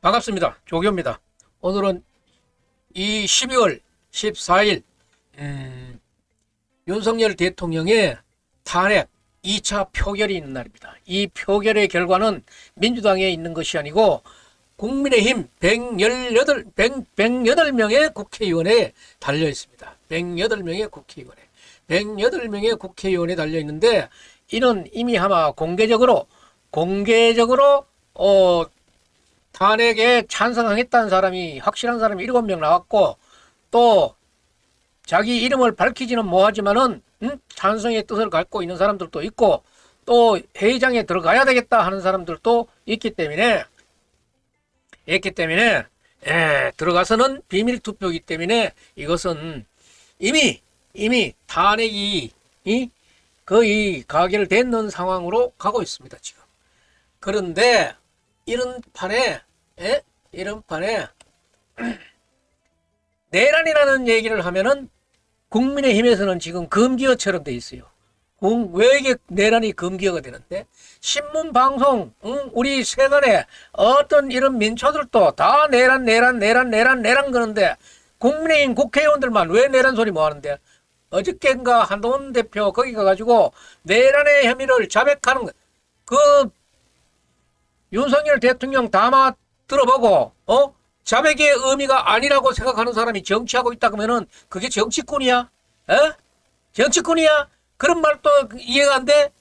반갑습니다. 조교입니다. 오늘은 이 12월 14일 윤석열 대통령의 탄핵 2차 표결이 있는 날입니다. 이 표결의 결과는 민주당에 있는 것이 아니고 국민의힘 118명의 국회의원에 달려 있습니다. 108명의 국회의원에. 108명의 국회의원에 달려 있는데 이는 이미 아마 공개적으로 탄핵에 찬성하겠다는 사람이 확실한 사람이 7명 나왔고 또 자기 이름을 밝히지는 못하지만은 찬성의 뜻을 갖고 있는 사람들도 있고 또 회의장에 들어가야 되겠다 하는 사람들도 있기 때문에 들어가서는 비밀 투표이기 때문에 이것은 이미 탄핵이 거의 가결되는 상황으로 가고 있습니다 지금. 그런데 이런 판에 내란이라는 얘기를 하면은 국민의힘에서는 지금 금기어처럼 돼 있어요. 왜 이게 내란이 금기어가 되는데? 신문 방송, 우리 세간에 어떤 이런 민초들도 다 내란 그러는데 국민의힘 국회의원들만 왜 내란 소리 뭐 하는데? 어저께인가 한동훈 대표 거기 가가지고 내란의 혐의를 자백하는 그 윤석열 대통령 담화 들어보고 자백의 의미가 아니라고 생각하는 사람이 정치하고 있다 그러면은 그게 정치꾼이야? 정치꾼이야? 그런 말도 이해가 안 돼?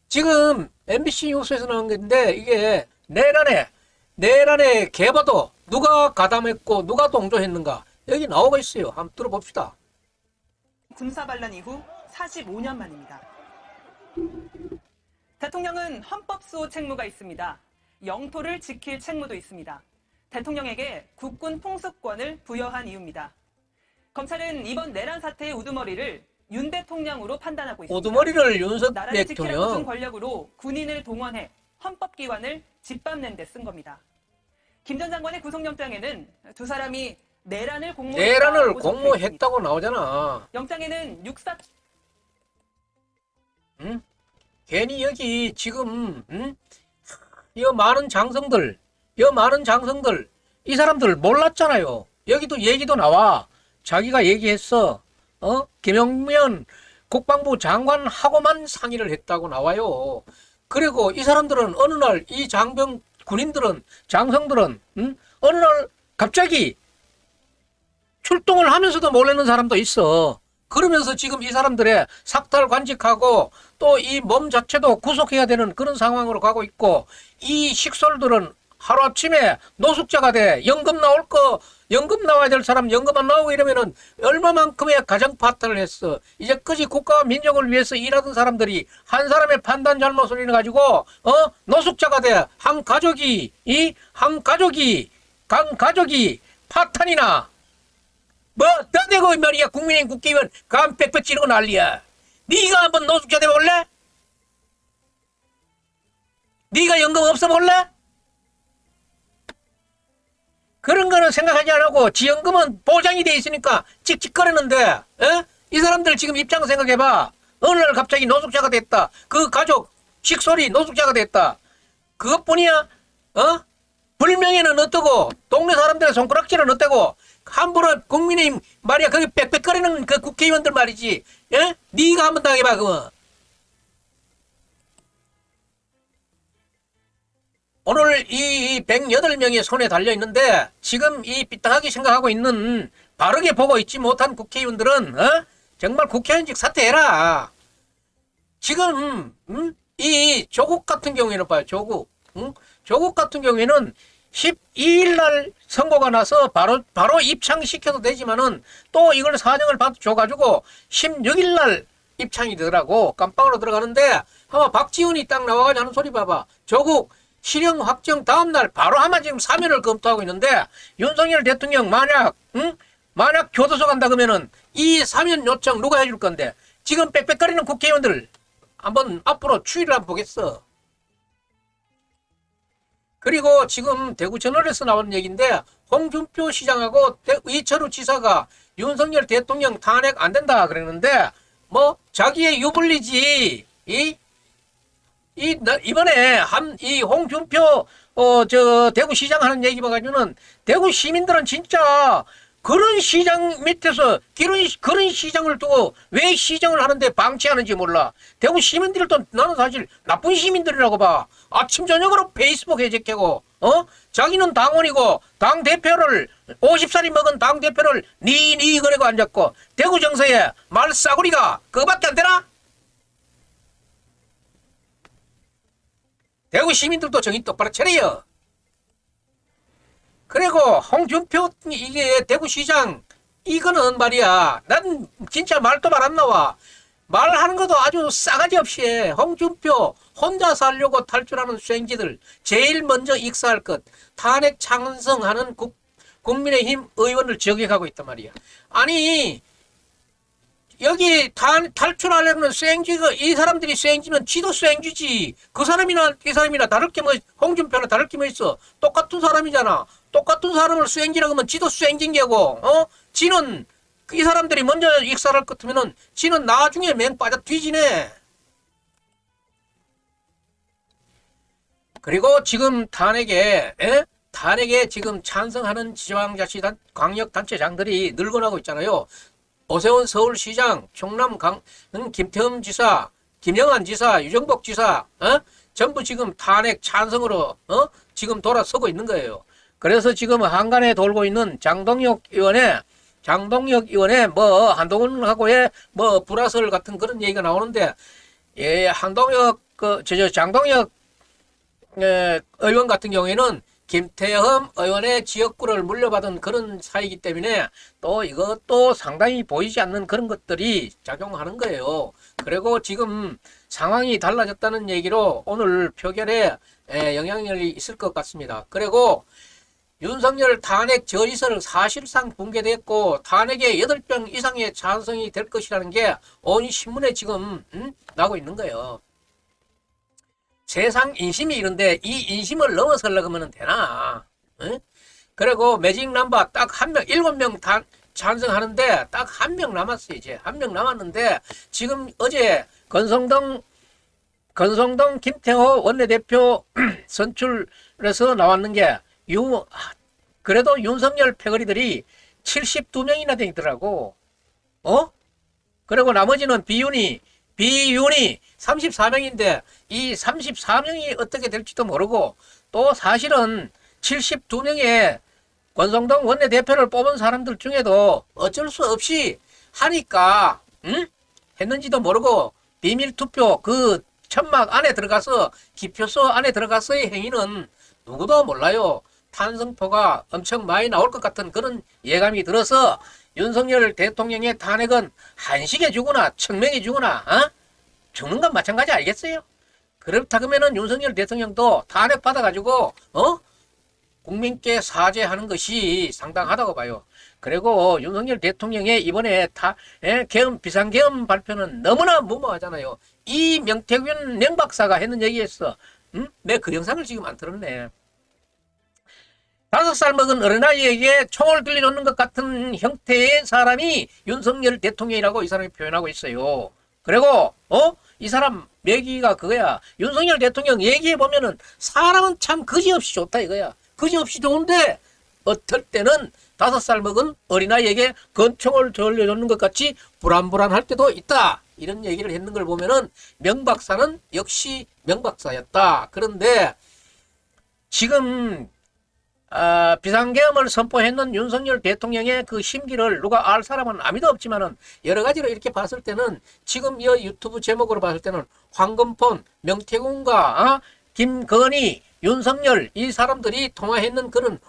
지금 MBC 뉴스에서 나온 건데 이게 내란의 계보도 누가 가담했고 누가 동조했는가 여기 나오고 있어요. 한번 들어봅시다. 군사 반란 이후 45년 만입니다. 대통령은 헌법수호 책무가 있습니다. 영토를 지킬 책무도 있습니다. 대통령에게 국군 풍수권을 부여한 이유입니다. 검찰은 이번 내란 사태의 우두머리를 윤 대통령으로 판단하고 있습니다. 우두머리를 윤석 나라를 지키라고 준 대통령. 권력으로 군인을 동원해 헌법기관을 짓밟는 데 쓴 겁니다. 김 전 장관의 구속영장에는 두 사람이 내란을 공모했다고 나오잖아. 영장에는 육사 괜히 여기 지금 이 많은 장성들 이 사람들 몰랐잖아요. 여기도 얘기도 나와. 자기가 얘기했어. 김용면 국방부 장관하고만 상의를 했다고 나와요. 그리고 이 사람들은 어느 날 이 장병 군인들은 장성들은 어느 날 갑자기 출동을 하면서도 모르는 사람도 있어. 그러면서 지금 이 사람들의 삭탈 관직하고 또 이 몸 자체도 구속해야 되는 그런 상황으로 가고 있고 이 식솔들은 하루아침에 노숙자가 돼. 연금 나와야 될 사람 연금 안 나오고 이러면은 얼마만큼의 가정 파탄을 했어. 이제까지 국가와 민족을 위해서 일하던 사람들이 한 사람의 판단 잘못을 인해가지고 노숙자가 돼. 한 가족이 파탄이나 뭐 떠대고 말이야. 국민의힘 국회의원 감 빽빽 찌르고 난리야. 네가 한번 노숙자 돼 볼래? 네가 연금 없어 볼래? 그런 거는 생각하지 안 하고 지연금은 보장이 돼 있으니까 찍찍거리는데 이 사람들 지금 입장 생각해봐. 어느 날 갑자기 노숙자가 됐다. 그 가족 식솔이 노숙자가 됐다. 그것뿐이야? 불명예는 어떠고 동네 사람들의 손가락질은 어떠고 함부로 국민의힘 말이야 거기 빽빽거리는 그 국회의원들 말이지. 네가 한번 당해봐 그거. 오늘 이 108명이 손에 달려있는데 지금 이 삐딱하게 생각하고 있는 바르게 보고 있지 못한 국회의원들은 정말 국회의원직 사퇴해라. 지금 이 조국 같은 경우에는 봐요. 조국 같은 경우에는 12일 날 선고가 나서 바로 입창시켜도 되지만은 또 이걸 사정을 줘가지고 16일 날 입창이 되더라고. 깜빵으로 들어가는데 아마 박지원이 딱 나와가지고 하는 소리 봐봐. 조국 실형 확정 다음날 바로 아마 지금 사면을 검토하고 있는데 윤석열 대통령 만약 교도소 간다 그러면은 이 사면 요청 누가 해줄 건데 지금 빽빽거리는 국회의원들 한번 앞으로 추이를 한번 보겠어. 그리고 지금 대구저널에서 나오는 얘기인데 홍준표 시장하고 이철우 지사가 윤석열 대통령 탄핵 안 된다 그랬는데 뭐 자기의 유불리지 이번에 이 홍준표 대구시장 하는 얘기 봐가지고는 대구 시민들은 진짜 그런 시장 밑에서 그런 시장을 두고 왜 시장을 하는데 방치하는지 몰라. 대구 시민들도 나는 사실 나쁜 시민들이라고 봐. 아침 저녁으로 페이스북 해적하고 자기는 당원이고 당 대표를 50살이 먹은 당 대표를 니 그래고 앉았고 대구 정서에 말 싸구리가 그거밖에 안 되나? 대구 시민들도 정신 똑바로 차려요. 그리고 홍준표 이게 대구시장 이거는 말이야 난 진짜 말도 말 안 나와. 말하는 것도 아주 싸가지 없이 해. 홍준표 혼자 살려고 탈출하는 쐐기들 제일 먼저 익사할 것 탄핵 찬성하는 국민의힘 의원을 저격하고 있단 말이야. 아니 여기 탈출하려는 쐐기가 이 사람들이 쐐기면 지도 쐐기지. 그 사람이나 이 사람이나 다를 게 뭐 홍준표나 다를 게 뭐 있어. 똑같은 사람이잖아. 똑같은 사람을 쐐기라고 하면 지도 쐐기인 게고 지는 이 사람들이 먼저 익사할 것 같으면은 지는 나중에 맹 빠져 뒤지네. 그리고 지금 탄핵에 지금 찬성하는 지방자치단 광역단체장들이 늘어나고 있잖아요. 오세훈 서울시장, 충남 김태흠 지사, 김영한 지사, 유정복 지사, 전부 지금 탄핵 찬성으로 지금 돌아서고 있는 거예요. 그래서 지금 한간에 돌고 있는 장동혁 의원의 뭐 한동훈하고의 뭐 불화설 같은 그런 얘기가 나오는데, 장동혁 의원 같은 경우에는 김태흠 의원의 지역구를 물려받은 그런 사이기 때문에 또 이것도 상당히 보이지 않는 그런 것들이 작용하는 거예요. 그리고 지금 상황이 달라졌다는 얘기로 오늘 표결에 영향력이 있을 것 같습니다. 그리고 윤석열 탄핵 저지설 사실상 붕괴됐고 탄핵에 8명 이상의 찬성이 될 것이라는 게 온 신문에 지금 나오고 있는 거예요. 세상 인심이 이런데 이 인심을 넘어서려고 하면 되나? 응? 그리고 매직 넘버 딱 1명, 7명 찬성하는데 딱 1명 남았어요. 이제 1명 남았는데 지금 어제 권성동 김태호 원내대표 선출해서 나왔는 게 그래도 윤석열 패거리들이 72명이나 되더라고. 그리고 나머지는 비윤이 34명인데 이 34명이 어떻게 될지도 모르고 또 사실은 72명의 권성동 원내대표를 뽑은 사람들 중에도 어쩔 수 없이 하니까 했는지도 모르고 비밀투표 그 천막 안에 들어가서 기표소 안에 들어가서의 행위는 누구도 몰라요. 탄성표가 엄청 많이 나올 것 같은 그런 예감이 들어서 윤석열 대통령의 탄핵은 한식에 주거나 청명에 주거나 죽는 건 마찬가지 알겠어요? 그렇다 그러면은 윤석열 대통령도 탄핵 받아가지고 국민께 사죄하는 것이 상당하다고 봐요. 그리고 윤석열 대통령의 이번에 비상계엄 발표는 너무나 무모하잖아요. 이 명태균 명박사가 했는 얘기였어. 내 그 영상을 지금 안 틀었네. 5살 먹은 어린아이에게 총을 들려놓는 것 같은 형태의 사람이 윤석열 대통령이라고 이 사람이 표현하고 있어요. 그리고 이 사람 얘기가 그거야. 윤석열 대통령 얘기해보면은 사람은 참 거지없이 좋다 이거야. 거지없이 좋은데 어떨 때는 5살 먹은 어린아이에게 권총을 돌려놓는 것 같이 불안불안할 때도 있다. 이런 얘기를 했는 걸 보면은 명박사는 역시 명박사였다. 그런데 지금 비상계엄을 선포했는 윤석열 대통령의 그 심기를 누가 알 사람은 아무도 없지만은 여러 가지로 이렇게 봤을 때는 지금 이 유튜브 제목으로 봤을 때는 황금폰, 명태균과 김건희, 윤석열 이 사람들이 통화했는 그런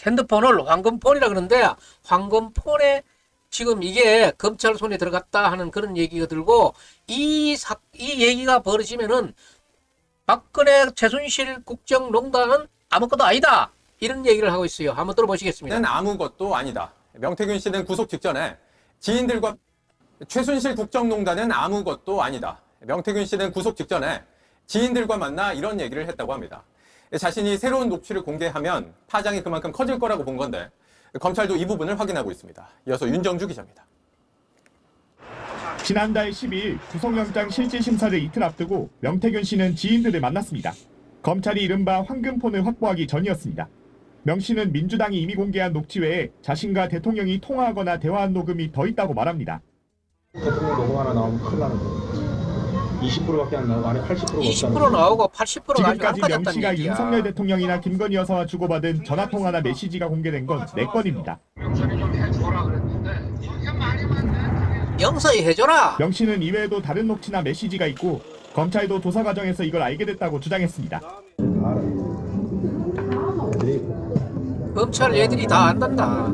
핸드폰을 황금폰이라 그러는데 황금폰에 지금 이게 검찰 손에 들어갔다 하는 그런 얘기가 들고 이 얘기가 벌어지면은 박근혜 최순실 국정농단은 아무것도 아니다. 이런 얘기를 하고 있어요. 한번 들어보시겠습니다. 아무것도 아니다. 명태균 씨는 구속 직전에 지인들과 최순실 국정농단은 아무것도 아니다. 명태균 씨는 구속 직전에 지인들과 만나 이런 얘기를 했다고 합니다. 자신이 새로운 녹취를 공개하면 파장이 그만큼 커질 거라고 본 건데 검찰도 이 부분을 확인하고 있습니다. 이어서 윤정주 기자입니다. 지난달 12일 구속영장 실질심사를 이틀 앞두고 명태균 씨는 지인들을 만났습니다. 검찰이 이른바 황금폰을 확보하기 전이었습니다. 명 씨는 민주당이 이미 공개한 녹취 외에 자신과 대통령이 통화하거나 대화한 녹음이 더 있다고 말합니다. 대통령 녹음 하나 나오면 큰일 나는 거예요. 20%밖에 안 나오고 안에 80%가 20% 나오고 80%가 아직 안 지금까지 명 빠졌다는 씨가 얘기야. 윤석열 대통령이나 김건희 여사와 주고받은 전화통화나 메시지가 공개된 건 4건입니다. 영서히 해줘라. 명 씨는 이외에도 다른 녹취나 메시지가 있고 검찰도 조사 과정에서 이걸 알게 됐다고 주장했습니다. 검찰 애들이 다 안단다.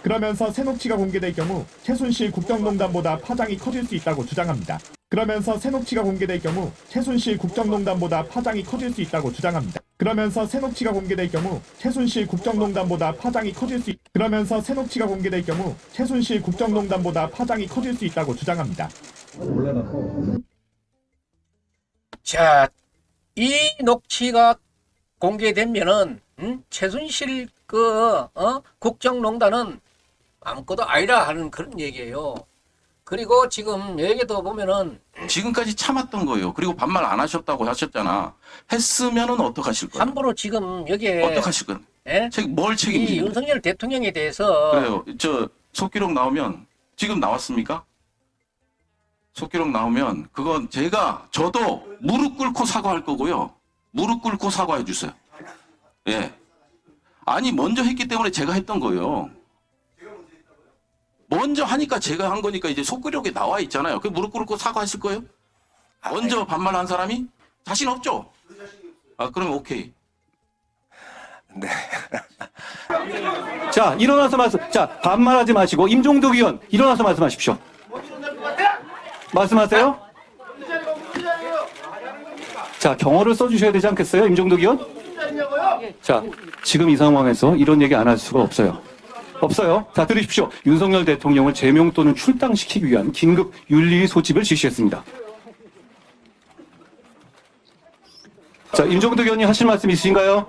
그러면서 새 녹취가 공개될 경우 최순실 국정농단보다 파장이 커질 수 있다고 주장합니다. 그러면서 새 녹취가 공개될 경우 최순실 국정농단보다 파장이 커질 수 있다고 주장합니다. 그러면서 새 녹취가 공개될 경우 최순실 국정농단보다 파장이 커질 수 그러면서 새 녹취가 공개될 경우 최순실 국정농단보다 파장이 커질 수 있다고 주장합니다. 자, 이 녹취가 공개되면은 최순실 국정농단은 아무것도 아니라 하는 그런 얘기예요. 그리고 지금 여기도 보면은 지금까지 참았던 거예요. 그리고 반말 안 하셨다고 하셨잖아. 했으면은 어떡하실 거예요? 함부로 지금 여기에 어떡하실 거예요? 예? 뭘 이 책임지는 거예요? 윤석열 대통령에 대해서 그래요. 저 속기록 나오면 지금 나왔습니까? 속기록 나오면 그건 저도 무릎 꿇고 사과할 거고요. 무릎 꿇고 사과해 주세요. 예. 아니 먼저 했기 때문에 제가 했던 거예요. 먼저 하니까 제가 한 거니까 이제 속기록에 나와 있잖아요. 그 무릎 꿇고 사과하실 거예요? 먼저 반말한 사람이 자신 없죠? 아 그럼 오케이. 네. 자, 일어나서 자, 반말하지 마시고 임종덕 의원 일어나서 말씀하십시오. 말씀하세요? 자, 경어를 써주셔야 되지 않겠어요, 임종덕 의원? 자, 지금 이 상황에서 이런 얘기 안 할 수가 없어요. 없어요. 자, 들으십시오. 윤석열 대통령을 제명 또는 출당시키기 위한 긴급 윤리 소집을 지시했습니다. 자, 임종덕 의원님 하실 말씀 있으신가요?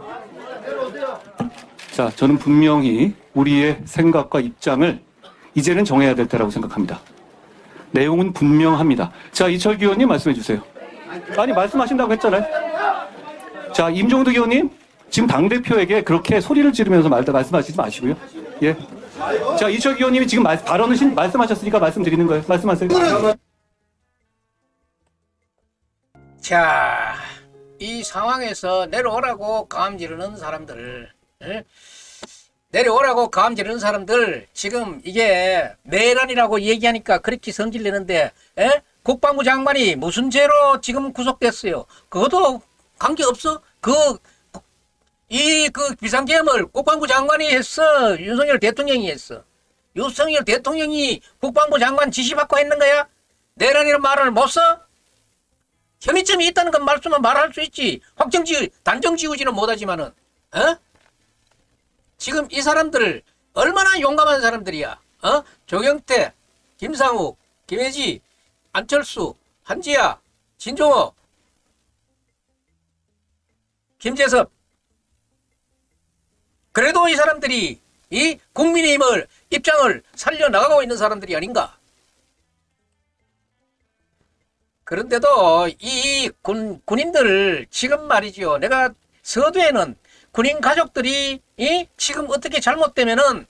자, 저는 분명히 우리의 생각과 입장을 이제는 정해야 될 때라고 생각합니다. 내용은 분명합니다. 자, 이철규 의원님 말씀해 주세요. 아니, 말씀하신다고 했잖아요. 자, 임종덕 의원님, 지금 당대표에게 그렇게 소리를 지르면서 말씀하시지 마시고요. 예. 자, 이철규 의원님이 지금 발언을 말씀하셨으니까 말씀드리는 거예요. 말씀하세요. 자, 이 상황에서 내려오라고 감 지르는 사람들, 예? 내려오라고 감 지르는 사람들, 지금 이게 내란이라고 얘기하니까 그렇게 성질내는데, 예? 국방부 장관이 무슨 죄로 지금 구속됐어요? 그것도 관계없어? 이 비상계엄을 국방부 장관이 했어? 윤석열 대통령이 했어? 윤석열 대통령이 국방부 장관 지시받고 했는 거야? 내란이라는 말을 못 써? 혐의점이 있다는 건 말씀은 말할 수 있지. 단정 지우지는 못하지만은, 어? 지금 이 사람들 얼마나 용감한 사람들이야. 조경태, 김상욱, 김혜지, 안철수, 한지아, 진종호, 김재섭. 그래도 이 사람들이 이 국민의힘을 입장을 살려나가고 있는 사람들이 아닌가. 그런데도 이 군인들 지금 말이죠. 내가 서두에는 군인 가족들이 지금 어떻게 잘못되면은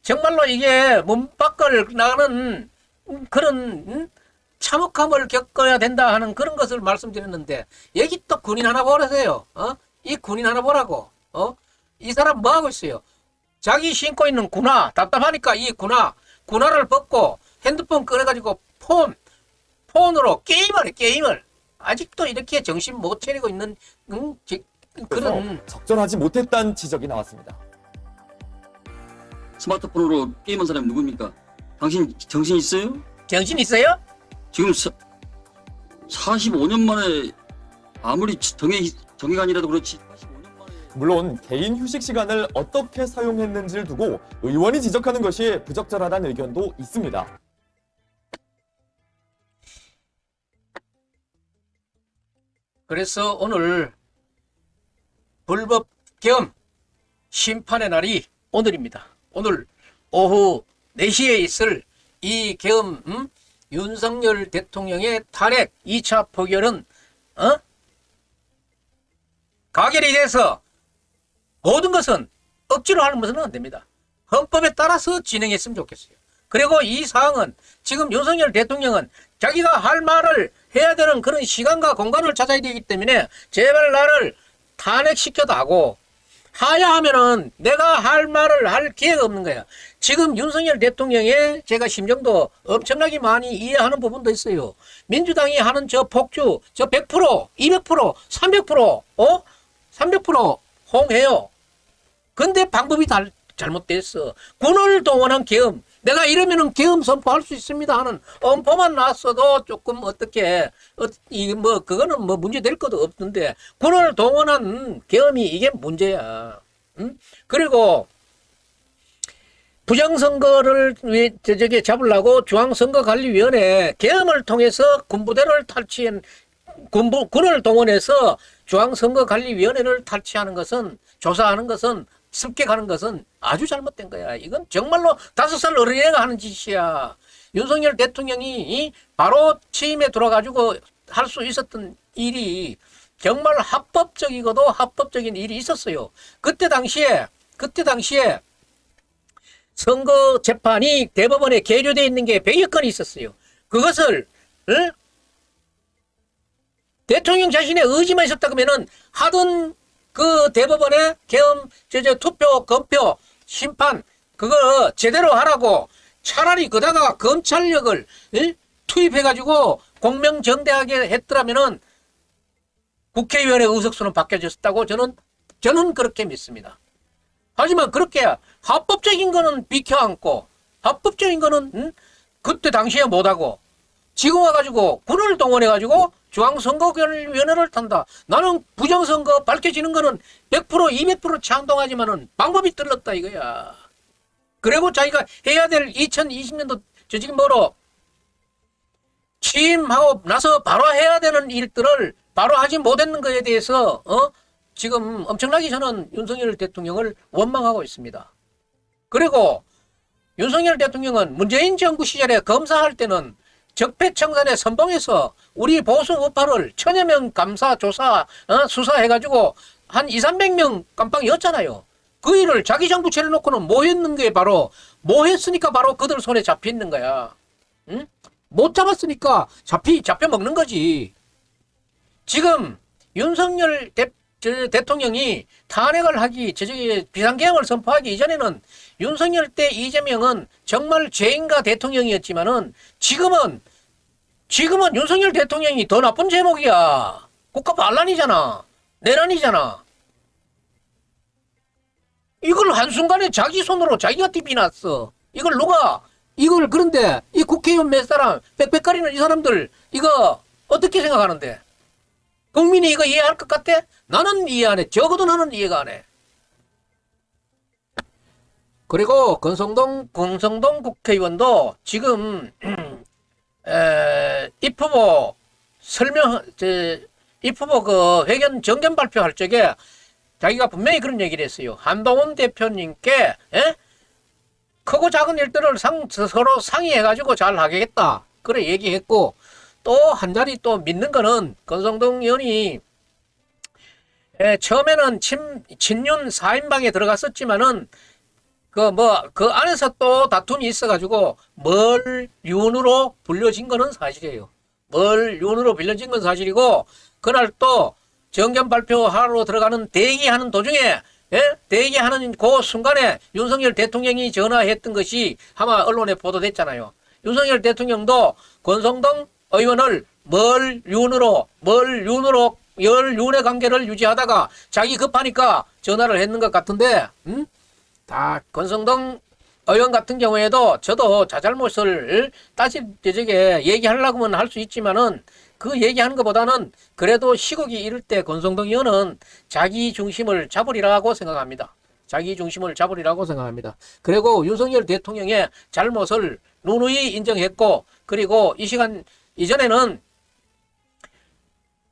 정말로 이게 문 밖을 나가는 그런 참혹함을 겪어야 된다 하는 그런 것을 말씀드렸는데 여기 또 군인 하나 보세요. 이 군인 하나 보라고. 이 사람 뭐 하고 있어요? 자기 신고 있는 군화 답답하니까 이 군화를 벗고 핸드폰 꺼내가지고 폰으로 게임을 해. 게임을. 아직도 이렇게 정신 못 차리고 있는 그런 적절하지 못했다는 지적이 나왔습니다. 스마트폰으로 게임한 사람이 누굽니까? 당신 정신 있어요? 정신 있어요? 지금 45년 만에 아무리 정의관이라도 그렇지 45년 만에 물론 개인 휴식 시간을 어떻게 사용했는지를 두고 의원이 지적하는 것이 부적절하다는 의견도 있습니다. 그래서 오늘 불법 겸 심판의 날이 오늘입니다. 오늘 오후 4시에 있을 이 겸 윤석열 대통령의 탄핵 2차 표결은 가결이 돼서 모든 것은 억지로 하는 것은 안 됩니다. 헌법에 따라서 진행했으면 좋겠어요. 그리고 이 사항은 지금 윤석열 대통령은 자기가 할 말을 해야 되는 그런 시간과 공간을 찾아야 되기 때문에 제발 나를 탄핵시켜도 하야 하면은 내가 할 말을 할 기회가 없는 거야. 지금 윤석열 대통령의 제가 심정도 엄청나게 많이 이해하는 부분도 있어요. 민주당이 하는 저 폭주, 저 100%, 200%, 300%, 300% 홍해요. 근데 방법이 잘못됐어. 군을 동원한 계엄. 내가 이러면은 계엄 선포할 수 있습니다 하는 엄포만 놨어도 조금 그거는 문제 될 것도 없는데 군을 동원한 계엄이 이게 문제야. 그리고 부정선거를 잡으려고 중앙선거관리위원회 계엄을 통해서 군부대를 탈취한 군을 동원해서 중앙선거관리위원회를 탈취하는 것은 조사하는 것은 습격하는 것은 아주 잘못된 거야. 이건 정말로 5살 어린애가 하는 짓이야. 윤석열 대통령이 바로 취임에 들어가지고 할 수 있었던 일이 정말 합법적이고도 합법적인 일이 있었어요. 그때 당시에 선거 재판이 대법원에 계류되어 있는 게 100여 건이 있었어요. 그것을 대통령 자신의 의지만 있었다 그러면은 하던 그 대법원의 계엄, 투표, 검표, 심판, 그거 제대로 하라고 차라리 그다가 검찰력을 투입해가지고 공명정대하게 했더라면은 국회의원의 의석수는 바뀌어졌다고 저는 그렇게 믿습니다. 하지만 그렇게 합법적인 거는 비켜안고 합법적인 거는 그때 당시에 못하고 지금 와가지고 군을 동원해가지고 중앙선거위원회를 탄다. 나는 부정선거 밝혀지는 거는 100% 200% 찬동하지만은 방법이 틀렸다 이거야. 그리고 자기가 해야 될 2020년도 취임하고 나서 바로 해야 되는 일들을 바로 하지 못했는 것에 대해서 지금 엄청나게 저는 윤석열 대통령을 원망하고 있습니다. 그리고 윤석열 대통령은 문재인 정부 시절에 검사할 때는 적폐청산에 선봉해서 우리 보수 우파를 1000여 명 감사, 조사, 수사해가지고 한 200~300명 깜빵이었잖아요. 그 일을 자기 정부 차려놓고는 뭐 했는 게 바로, 뭐 했으니까 바로 그들 손에 잡혀있는 거야. 응? 못 잡았으니까 잡혀 먹는 거지. 지금 윤석열 대통령이 탄핵을 하기, 비상계엄을 선포하기 이전에는 윤석열 때 이재명은 정말 죄인가 대통령이었지만은 지금은 윤석열 대통령이 더 나쁜 제목이야. 국가 반란이잖아. 내란이잖아. 이걸 한순간에 자기 손으로 자기가 띠비났어. 그런데 이 국회의원 몇 사람, 빽빽거리는 이 사람들, 이거 어떻게 생각하는데? 국민이 이거 이해할 것 같아? 나는 이해 안 해. 적어도 나는 이해가 안 해. 그리고 권성동 국회의원도 지금 입후보 그 회견 정견 발표할 적에 자기가 분명히 그런 얘기를 했어요. 한동훈 대표님께 크고 작은 일들을 서로 상의해가지고 잘 하겠다. 그래 얘기했고 또 한 자리 또 믿는 거는 권성동 의원이 처음에는 친윤 4인방에 들어갔었지만은 그 안에서 또 다툼이 있어가지고 멀윤으로 불려진 거는 사실이에요. 멀윤으로 불려진 건 사실이고 그날 또 정견 발표하러 들어가는 대기하는 도중에 대기하는 그 순간에 윤석열 대통령이 전화했던 것이 아마 언론에 보도됐잖아요. 윤석열 대통령도 권성동 의원을 열윤의 관계를 유지하다가 자기 급하니까 전화를 했는 것 같은데, 다 권성동 의원 같은 경우에도 저도 자잘못을 얘기하려고 하면 할 수 있지만은 그 얘기하는 것보다는 그래도 시국이 이럴 때 권성동 의원은 자기 중심을 잡으리라고 생각합니다. 그리고 윤석열 대통령의 잘못을 누누이 인정했고, 그리고 이 시간 이전에는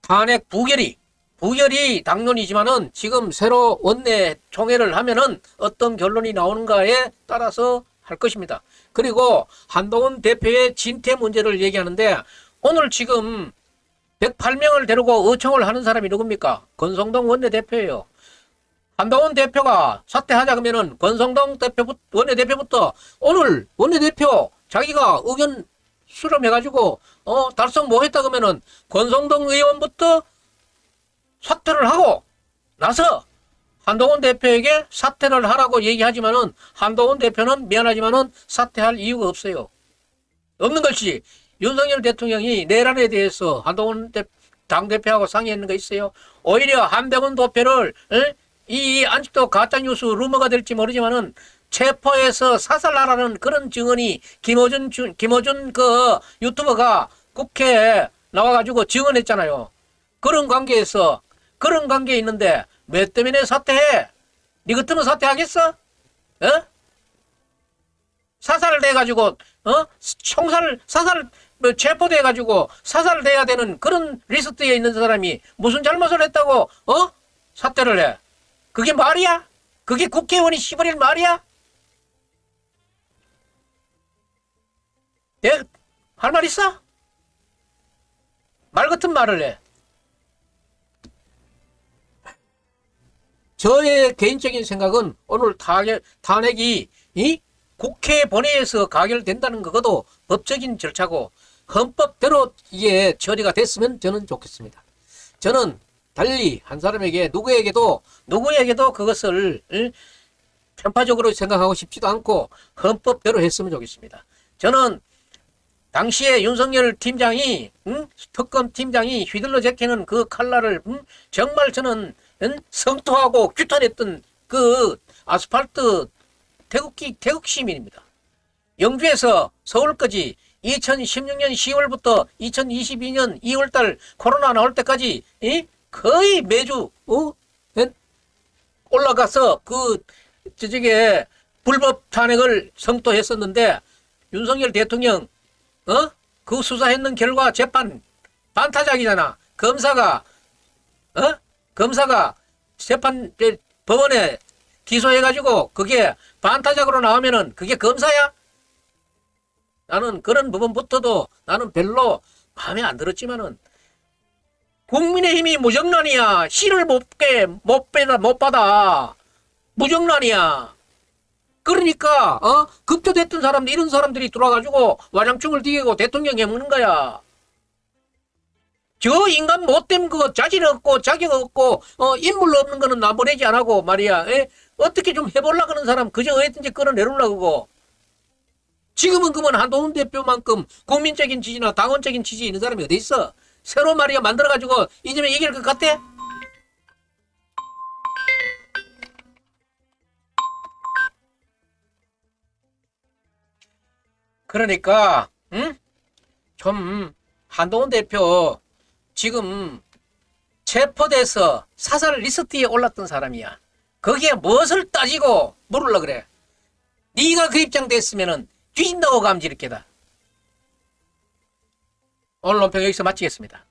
탄핵 부결이 부결이 당론이지만은 지금 새로 원내 총회를 하면은 어떤 결론이 나오는가에 따라서 할 것입니다. 그리고 한동훈 대표의 진퇴 문제를 얘기하는데 오늘 지금 108명을 데리고 의총을 하는 사람이 누굽니까? 권성동 원내대표예요. 한동훈 대표가 사퇴하자 그러면은 권성동 원내대표부터 오늘 원내대표 자기가 의견 수렴해가지고 달성 뭐 했다 그러면은 권성동 의원부터 사퇴를 하고 나서 한동훈 대표에게 사퇴를 하라고 얘기하지만은 한동훈 대표는 미안하지만은 사퇴할 이유가 없어요. 없는 것이 윤석열 대통령이 내란에 대해서 한동훈 당대표하고 상의했는 거 있어요. 오히려 한동훈 대표를 이 아직도 가짜뉴스 루머가 될지 모르지만은 체포해서 사살하라는 그런 증언이 김어준 그 유튜버가 국회에 나와가지고 증언했잖아요. 그런 관계에 있는데 왜 때문에 사퇴해? 니 같으면 사퇴하겠어? 어? 사살을 해가지고 사살 체포돼가지고 사살돼야 되는 그런 리스트에 있는 사람이 무슨 잘못을 했다고 사퇴를 해? 그게 말이야? 그게 국회의원이 시버릴 말이야? 할 말 있어? 말 같은 말을 해. 저의 개인적인 생각은 오늘 탄핵이 국회 본회의에서 가결된다는 것도 법적인 절차고 헌법대로 이게 처리가 됐으면 저는 좋겠습니다. 저는 달리 한 사람에게 누구에게도 그것을 편파적으로 생각하고 싶지도 않고 헌법대로 했으면 좋겠습니다. 저는 당시에 윤석열 팀장이 특검 팀장이 휘둘러 제끼는 그 칼날을 정말 저는 성토하고 규탄했던 그 아스팔트 태극 시민입니다. 영주에서 서울까지 2016년 10월부터 2022년 2월달 코로나 나올 때까지 거의 매주 올라가서 저쪽에 불법 탄핵을 성토했었는데 윤석열 대통령 그 수사했는 결과 재판 반타작이잖아. 검사가 재판 법원에 기소해가지고 그게 반타작으로 나오면은 그게 검사야? 나는 그런 부분부터도 나는 별로 마음에 안 들었지만은 국민의힘이 무정란이야. 씨를 못 받아. 무정란이야. 그러니까 급조됐던 사람들 이런 사람들이 들어와가지고 와장충을 튀기고 대통령 해먹는 거야. 저 인간 못된 거 자질 없고 자격 없고 인물 없는 거는 나보내지 안 하고 말이야. 어떻게 좀 해보려고 하는 사람 그저 어디든지 끌어내려고 하고 지금은 그러면 한동훈 대표만큼 국민적인 지지나 당원적인 지지 있는 사람이 어디 있어? 새로 말이야 만들어가지고 이제면 이길 것 같아? 그러니까 좀 한동훈 대표 지금 체포돼서 사살 리스트에 올랐던 사람이야. 거기에 무엇을 따지고 물으려 그래? 네가 그 입장 됐으면은 뒤진다고 감지 이렇게다. 오늘 논평 여기서 마치겠습니다.